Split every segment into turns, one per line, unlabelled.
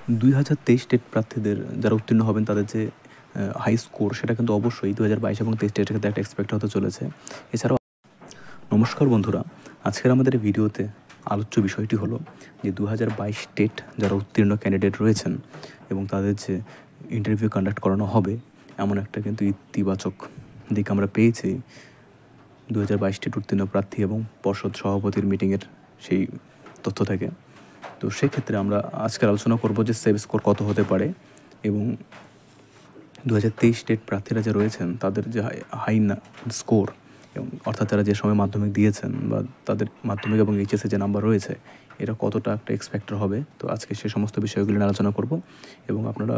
2023 TET প্রার্থীদের যারা উত্তীর্ণ হবেন তাদের যে হাই স্কোর সেটা কিন্তু অবশ্যই 2022 এবং 23 টেটের ক্ষেত্রে একটা এক্সপেক্ট হতে চলেছে। এছাড়াও নমস্কার বন্ধুরা, আজকের আমাদের এই ভিডিওতে আলোচ্য বিষয়টি হলো যে 2022 টেট যারা উত্তীর্ণ ক্যান্ডিডেট রয়েছেন এবং তাদের যে ইন্টারভিউ কন্ডাক্ট করানো হবে, এমন একটা কিন্তু ইতিবাচক দিক আমরা পেয়েছি 2022 টেট উত্তীর্ণ প্রার্থী এবং পর্ষদ সভাপতির মিটিংয়ের সেই তথ্য থেকে। তো সেক্ষেত্রে আমরা আজকের আলোচনা করব যে সেভ স্কোর কত হতে পারে এবং 2023 টেট প্রার্থীরা যে রয়েছেন তাদের যে হাই স্কোর এবং অর্থাৎ যারা যে সময় মাধ্যমিক দিয়েছেন বা তাদের মাধ্যমিক এবং এইচএসে যে নাম্বার রয়েছে এটা কতটা একটা এক্সপেক্টর হবে। তো আজকে সে সমস্ত বিষয়গুলি নিয়ে আলোচনা করব এবং আপনারা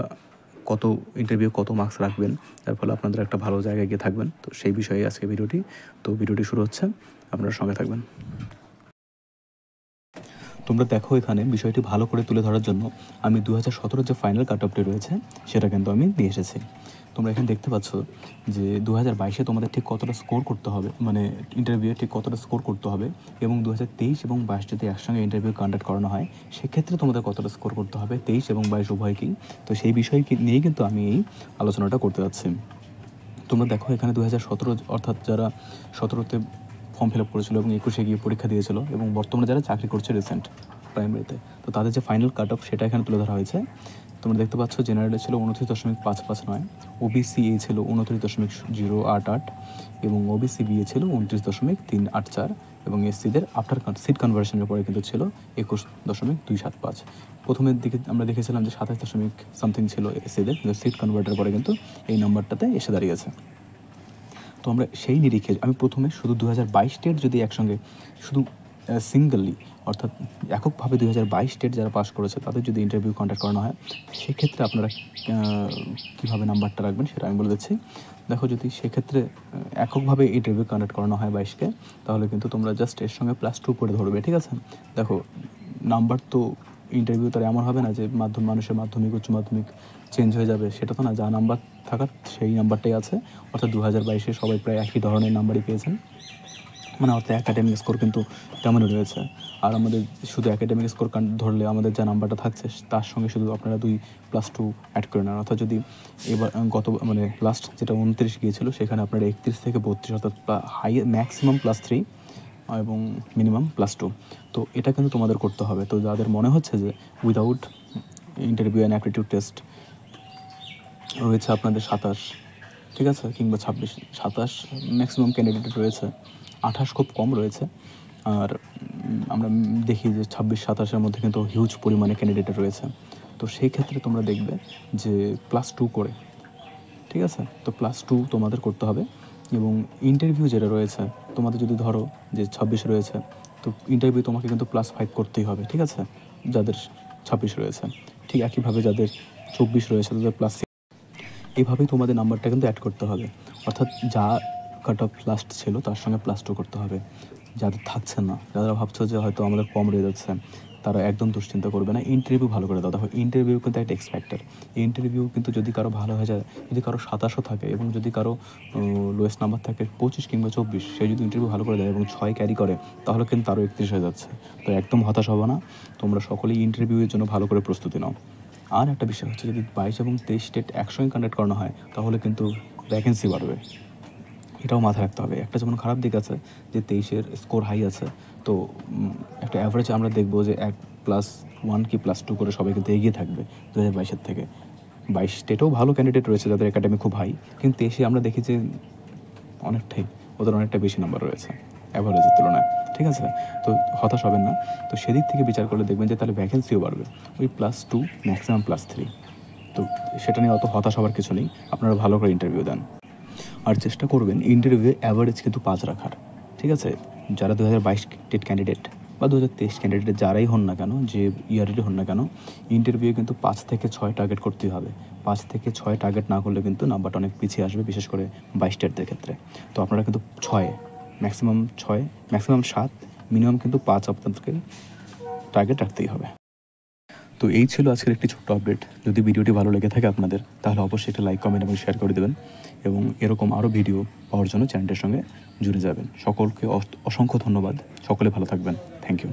কত ইন্টারভিউ কত মার্কস রাখবেন, তার ফলে আপনাদের একটা ভালো জায়গায় গিয়ে থাকবেন। তো সেই বিষয়ে আজকে ভিডিওটি। তো ভিডিওটি শুরু হচ্ছে, আপনারা সঙ্গে থাকবেন। তোমরা দেখো এখানে বিষয়টি ভালো করে তুলে ধরার জন্য আমি 2017 যে ফাইনাল কাট অফটি রয়েছে সেটা কিন্তু আমি নিয়ে এসেছি। তোমরা এখানে দেখতে পাচ্ছ যে 2022-এ তোমাদের ঠিক কতটা স্কোর করতে হবে, মানে ইন্টারভিউয়ে ঠিক কতটা স্কোর করতে হবে এবং 2023 এবং 22 যদি একসঙ্গে ইন্টারভিউ কন্ডাক্ট করানো হয় সেক্ষেত্রে তোমাদের কতটা স্কোর করতে হবে 23 এবং 22 উভয়কেই। তো সেই বিষয় নিয়েই কিন্তু আমি এই আলোচনাটা করতে যাচ্ছি। তোমরা দেখো এখানে 2017 অর্থাৎ যারা 17তে ফর্ম ফিল আপ করেছিল এবং 21-এ গিয়ে পরীক্ষা দিয়েছিল এবং বর্তমানে যারা চাকরি করছে রিসেন্ট প্রাইমারিতে, তো তাদের যে ফাইনাল কাট অফ সেটা এখানে তুলে ধরা হয়েছে। তোমরা দেখতে পাচ্ছ জেনারেলে ছিল 29.559, ওবিসি এ ছিল 29.088 এবং ওবিসি বি এ ছিল 29.384 এবং এসসিদের আফটার সিট কনভার্সনের পরে কিন্তু ছিল 21.275। প্রথমের দিকে আমরা দেখেছিলাম যে 27 সামথিং ছিল এসসিদের, কিন্তু সিট কনভার্টের পরে কিন্তু এই নাম্বারটাতে এসে দাঁড়িয়েছে। তো আমরা সেই নিরিখে আমি প্রথমে শুধু 2022 টেট যদি একসঙ্গে শুধু সিঙ্গেললি অর্থাৎ এককভাবে 2022 টেট যারা পাস করেছে তাদের যদি ইন্টারভিউ কন্ডাক্ট করানো হয় সেক্ষেত্রে আপনারা কীভাবে নাম্বারটা রাখবেন সেটা আমি বলে দিচ্ছি। দেখো যদি সেক্ষেত্রে এককভাবে ইন্টারভিউ কন্ডাক্ট করানো হয় 22-কে, তাহলে কিন্তু তোমরা জাস্ট এর সঙ্গে +2 করে ধরবে, ঠিক আছে? দেখো নাম্বার তো ইন্টারভিউ তার এমন হবে না যে মানুষের মাধ্যমিক উচ্চ মাধ্যমিক চেঞ্জ হয়ে যাবে, সেটা তো না। যা নাম্বার থাকার সেই নাম্বারটাই আছে, অর্থাৎ 2022-এ সবাই প্রায় একই ধরনের নাম্বারই পেয়েছেন, মানে অর্থাৎ একাডেমিক স্কোর কিন্তু তেমনই রয়েছে। আর আমাদের শুধু একাডেমিক স্কোর ধরলে আমাদের যা নাম্বারটা থাকছে তার সঙ্গে শুধু আপনারা 2+2 অ্যাড করে নেন, অর্থাৎ যদি এবার মানে লাস্ট যেটা 29 গিয়েছিল সেখানে আপনারা 31 থেকে 32 অর্থাৎ হাই ম্যাক্সিমাম +3 এবং মিনিমাম +2। তো এটা কিন্তু তোমাদের করতে হবে। তো যাদের মনে হচ্ছে যে without interview and aptitude test রয়েছে আপনাদের 27, ঠিক আছে, কিংবা 26, 27 ম্যাক্সিমাম ক্যান্ডিডেট রয়েছে, 28 খুব কম রয়েছে। আর আমরা দেখি যে 26-27-এর মধ্যে কিন্তু হিউজ পরিমাণে ক্যান্ডিডেট রয়েছে। তো সেই ক্ষেত্রে তোমরা দেখবে যে +2 করে, ঠিক আছে? তো +2 তোমাদের করতে হবে। এবং ইন্টারভিউ যেটা রয়েছে তোমাদের যদি ধরো যে 26 রয়েছে, তো ইন্টারভিউ তোমাকে কিন্তু +5 করতেই হবে, ঠিক আছে? যাদের 26 রয়েছে, ঠিক একইভাবে যাদের 24 রয়েছে তাদের +6, এইভাবেই তোমাদের নাম্বারটা কিন্তু অ্যাড করতে হবে। অর্থাৎ যা কাট অফ লাস্ট ছিল তার সঙ্গে +2 করতে হবে। যাদের থাকছে না, যারা ভাবছো যে হয়তো আমাদের কম রয়ে যাচ্ছে, তারা একদম দুশ্চিন্তা করবে না, ইন্টারভিউ ভালো করে দাও। দেখো ইন্টারভিউ কিন্তু একটা এক্সপেক্টেড। ইন্টারভিউ কিন্তু যদি কারো ভালো হয়ে যায়, যদি কারো 27 থাকে এবং যদি কারো লোয়েস্ট নাম্বার থাকে 25 কিংবা 24, সে যদি ইন্টারভিউ ভালো করে দেয় এবং 6 ক্যারি করে, তাহলে কিন্তু আরও 31 হয়ে যাচ্ছে। তো একদম হতাশ হবে না, তোমরা সকলেই ইন্টারভিউয়ের জন্য ভালো করে প্রস্তুতি নাও। আর একটা বিষয় হচ্ছে যদি 22 এবং 23 টেট একসঙ্গে কন্ডাক্ট করানো হয় তাহলে কিন্তু ভ্যাকেন্সি বাড়বে, এটাও মাথায় রাখতে হবে। একটা যেমন খারাপ দিক আছে যে 23-এর স্কোর হাই আছে, তো একটা অ্যাভারেজ আমরা দেখবো যে 1+1 কি +2 করে সবাই কিন্তু এগিয়ে থাকবে 2022-এর থেকে। 22 টেটেও ভালো ক্যান্ডিডেট রয়েছে যাদের একাডেমি খুব হাই, কিন্তু 23-এ আমরা দেখি যে অনেকটাই ওদের অনেকটা বেশি নাম্বার রয়েছে অ্যাভারেজের তুলনায়, ঠিক আছে? তো হতাশ হবেন না। তো সেদিক থেকে বিচার করলে দেখবেন যে তাহলে ভ্যাকেন্সিও বাড়বে, ওই +2 ম্যাক্সিমাম +3। তো সেটা নিয়ে অত হতাশ হওয়ার কিছু নেই, আপনারা ভালো করে ইন্টারভিউ দেন আর চেষ্টা করবেন ইন্টারভিউয়ে অ্যাভারেজ কিন্তু 5 রাখার, ঠিক আছে? যারা 2022 টেট ক্যান্ডিডেট বা 2023 ক্যান্ডিডেট যারাই হন না কেন, যে ইয়ারেরই হন না কেন, ইন্টারভিউয়ে কিন্তু 5 থেকে 6 টার্গেট করতেই হবে। 5 থেকে 6 টার্গেট না করলে কিন্তু নাম্বারটা অনেক পিছিয়ে আসবে, বিশেষ করে 22 টেটদের ক্ষেত্রে। তো আপনারা কিন্তু 6, ম্যাক্সিমাম 6, ম্যাক্সিমাম 7, মিনিমাম কিন্তু 5 আপনাদেরকে টার্গেট রাখতেই হবে। তো এই ছিল আজকের একটি ছোট্ট আপডেট। যদি ভিডিওটি ভালো লেগে থাকে আপনাদের, তাহলে অবশ্যই একটা লাইক, কমেন্ট এবং শেয়ার করে দেবেন এবং এরকম আরও ভিডিও পাওয়ার জন্য চ্যানেলটির সঙ্গে জুড়ে যাবেন। সকলকে অসংখ্য ধন্যবাদ, সকলে ভালো থাকবেন। Thank you.